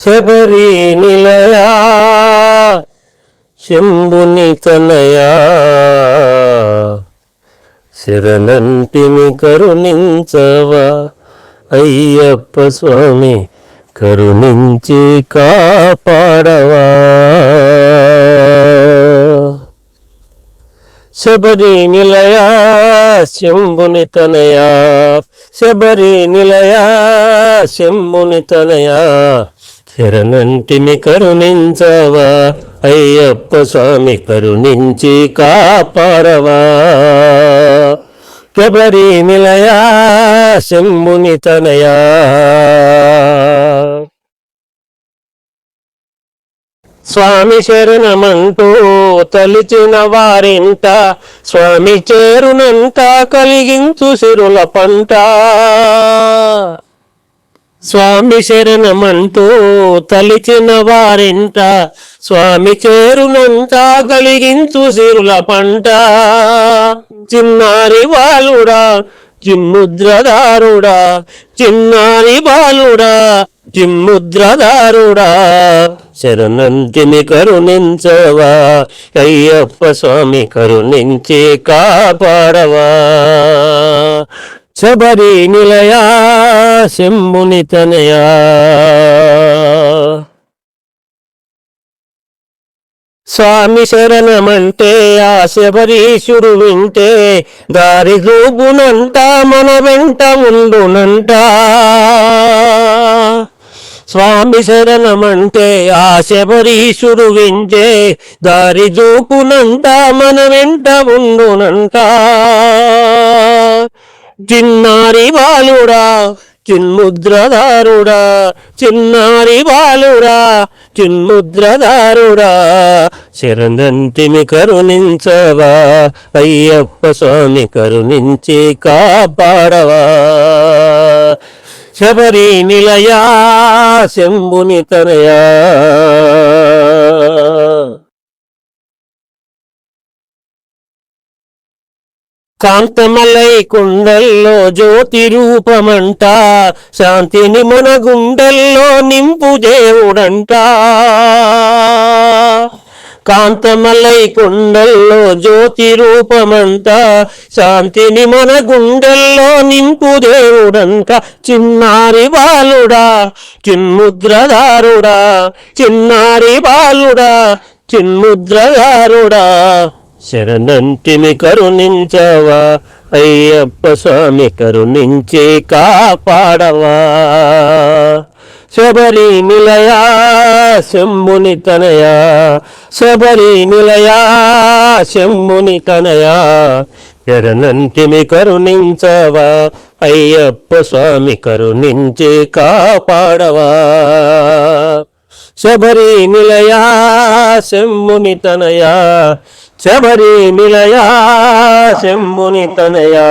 శబరి నిలయా శంభుని తనయా శరణంటిని కరుణించవా అయ్యప్ప స్వామి కరుణించి కాపాడవా. శబరి నిలయా శంభుని తనయా శబరి నిలయా శంభుని తనయా శరణంటిని కరుణించవా అయ్యప్ప స్వామి కరుణించి కాపాడవా. శబరి నిలయా శంభుని తనయా. స్వామి శరణమంటూ తలిచిన వారింట స్వామి చేరునంట కలిగించు సిరుల పంట. స్వామి శరణమంటూ తలిచిన వారింట స్వామి చేరునంట కలిగించు సిరుల పంట. చిన్నారి బాలుడా చిన్ముద్రదారుడా చిన్నారి బాలుడా చిన్ముద్రదారుడా శరణంటిని కరుణించవా అయ్యప్ప స్వామి కరుణించి కాపాడవా. శబరి నిలయా శంభుని తనయా. స్వామి శరణమంటే ఆ శబరీశుడు వింటే దారి చూపునంట మన వెంట ఉండునంట. స్వామి శరణమంటే ఆ శబరీశుడు వింటే దారి చూపునంట మన వెంట ఉండునంట. చిన్నారి బాలుడా చిన్ముద్రదారుడా చిన్నారి బాలుడా చిన్ముద్రదారుడా శరణంటిని కరుణించవా అయ్యప్ప స్వామి కరుణించి కాపాడవా. శబరి నిలయా శంభుని తనయా. కాంతమలై కుండల్లో జ్యోతి రూపమంట శాంతిని మన గుండెల్లో నింపు దేవుడంట. కాంతమలై కుండల్లో జ్యోతి రూపమంట శాంతిని మన గుండెల్లో నింపు దేవుడంట. చిన్నారి బాలుడా చిన్ముద్రదారుడా చిన్నారి బాలుడా చిన్ముద్రదారుడా శరణంటిని కరుణించవా అయ్యప్ప స్వామి కరుణించి కాపాడవా. శబరి నిలయా శంభుని తనయా శబరి నిలయా శంభుని తనయా శరణంటిని కరుణించవా అయ్యప్ప స్వామి కరుణించి కాపాడవా. శబరి నిలయా శంభుని తనయా శబరి నిలయా శంభుని తనయా.